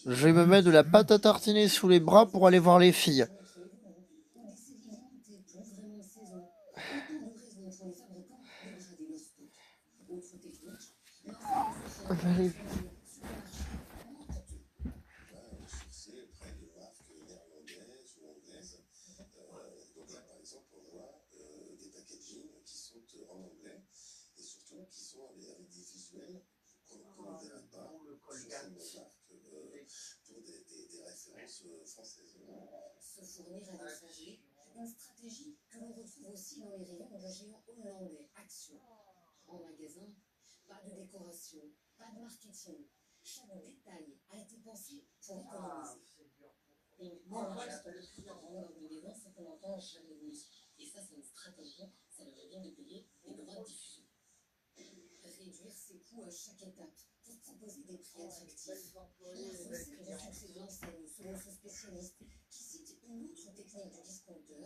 Je vais me mettre de la pâte à tartiner sous les bras pour aller voir les filles. Allez. Se fournir à l'étranger, une stratégie que l'on retrouve aussi dans les rayons du géant hollandais Action. En magasin, pas de décoration, pas de marketing. Chaque détail a été pensé pour économiser. Et moi, ce que je trouve dans le magasin, c'est qu'on entend jamais de musique. Et ça, c'est une stratégie, ça leur évite de payer les droits de diffusion. Réduire ses coûts à chaque étape pour proposer des prix attractifs. La recette du succès de l'enseigne, selon ce spécialiste, qui cite une autre technique du discounter,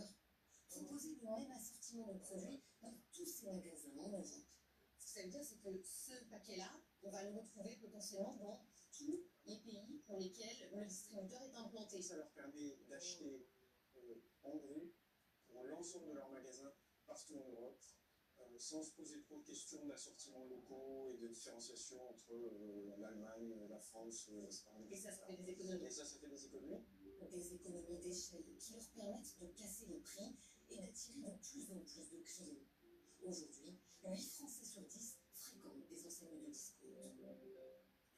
proposer le même assortiment de produits dans tous ces magasins en Europe. Ce que ça veut dire, c'est que ce paquet-là, on va le retrouver potentiellement dans tous les pays pour lesquels le distributeur est implanté. Ça leur permet d'acheter en gros pour l'ensemble de leurs magasins partout en Europe, sans se poser trop de questions d'assortiments locaux et de différenciation entre l'Allemagne, la France, l'Espagne. Et ça fait des économies. Et ça fait des économies. Des économies d'échelle qui leur permettent de casser les prix et d'attirer de plus en plus de clients. Aujourd'hui, 8 Français sur 10 fréquentent des enseignes de discount.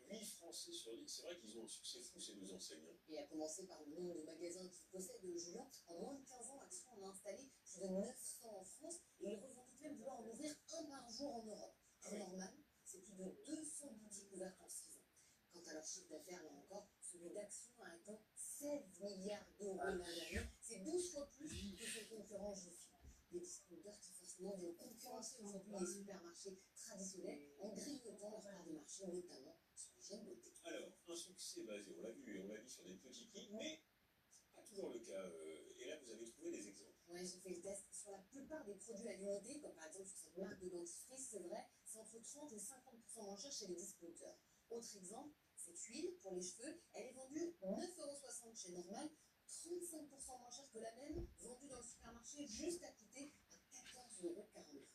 8 Français sur 10, c'est vrai qu'ils ont un succès fou ces deux enseignes. Et à commencer par le nombre de magasins qu'ils possèdent, Julien, en moins de 15 ans, Action en a installé plus de 900 en France et ils revendiquent même vouloir en ouvrir un par jour en Europe. Pour Norman, c'est plus de 200 boutiques ouvertes en 6 ans. Quant à leur chiffre d'affaires, là encore, celui d'Action a atteint 16 milliards d'euros l'an dernier. C'est 12 fois plus que ses concurrents Jiffy. Des discounters qui forcément viennent concurrencer aujourd'hui les supermarchés traditionnels en grignotant leur part de marché, notamment sur l'hygiène beauté. Alors, un succès basé, on l'a vu, et on l'a vu sur des petits prix, mais c'est pas toujours le cas. Et là, vous avez trouvé des exemples. Oui, j'ai fait le test. Sur la plupart des produits à l'unité, comme par exemple sur cette marque de dentifrice, c'est vrai, c'est entre 30 et 50% moins cher chez les discounters. Autre exemple, cette huile pour les cheveux, elle est vendue 9,60 € chez Normal, 35% moins cher que la même, vendue dans le supermarché juste à côté à 14,43 €.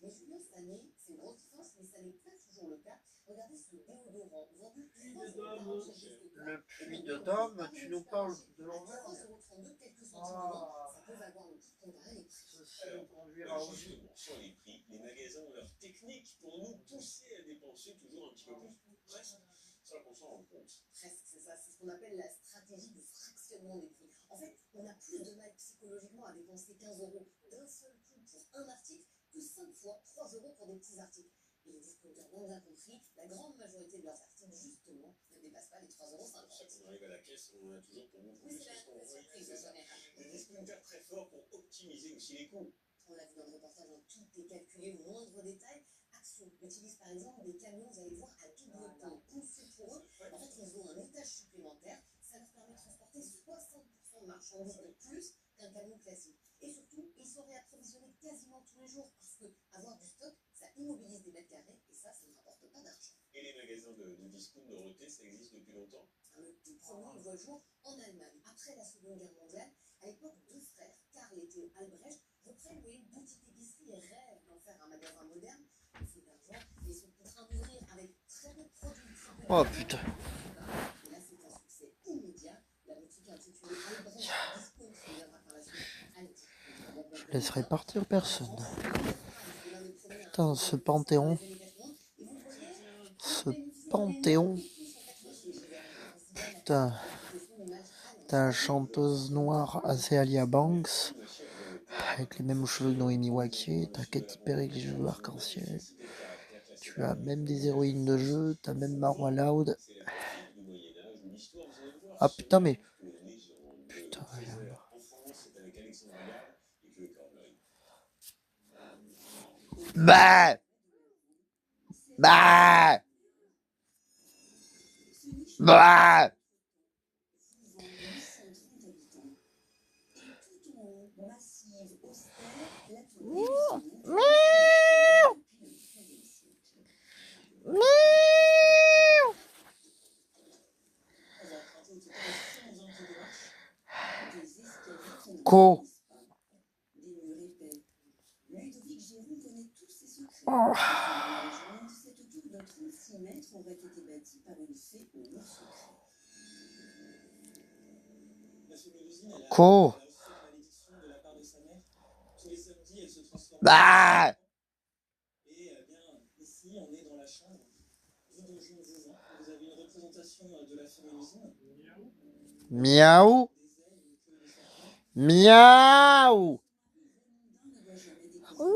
Mais Julien, cette année, c'est une grosse différence, mais ça n'est pas toujours le cas. Regardez ce déodorant, vendu 3,40 € chez le discounter. Le puits de Dôme, tu nous parles de l'envers. 3,32 €, quelques centimes de moins, ça peut valoir le coup de comparer les prix. Alors, justement, sur les prix, les magasins ont leur technique pour nous pousser à dépenser toujours un petit peu plus, presque, sans qu'on s'en rende compte. Presque, c'est ça, c'est ce qu'on appelle la stratégie du fractionnement des prix. En fait, on a plus de mal psychologiquement à dépenser 15 € d'un seul coup pour un article que 5 fois 3 € pour des petits articles. Et les discounters ont bien compris, la grande majorité de leurs articles, justement, ne dépassent pas les 3,50 €. C'est pour ça qu'on arrive à la caisse, on en a toujours pour beaucoup plus. Oui, c'est ça. Des discounters très forts pour optimiser aussi les coûts. On l'a vu dans le reportage, tout est calculé au moindre détail. Action utilise par exemple des camions, vous allez voir, à double pont conçus pour eux. En fait, ils ont un étage supplémentaire. Ça leur permet de transporter 60% de marchandises de plus qu'un camion classique. Et surtout, ils sont réapprovisionnés quasiment tous les jours parce que avoir du stock, ça immobilise des mètres carrés et ça ne rapporte pas d'argent. Et les magasins de discount Dorothée, ça existe depuis longtemps? Le tout premier, il voit le jour en Allemagne. Après la Seconde Guerre mondiale, à l'époque, deux frères, Karl et Theo Albrecht, reprennent une petite épicerie et rêvent d'en faire un magasin moderne. Il faut de l'argent et ils sont contraints d'ouvrir avec très peu de produits. oh putain. Et là, c'est un succès immédiat. La boutique intitulée Albrecht Discount deviendra par la suite Aldi. Je laisserai partir personne. Putain, ce Panthéon. Ce Panthéon. Putain. T'as la chanteuse noire Azealia Banks, avec les mêmes cheveux que Noémie Wakier. T'as Katy Perry avec les cheveux arc-en-ciel. Tu as même des héroïnes de jeu. T'as même Marwa Loud. Ah putain, mais. Putain, bah. Bah. Bah. Miaou. Co. Des murs épais. Ludovic Giron connaît tous ses secrets. Oh. Cette tour de 36 mètres aurait été bâtie par une fée au mur secret. Co. Bah. Miaou. Miaou. Miaou.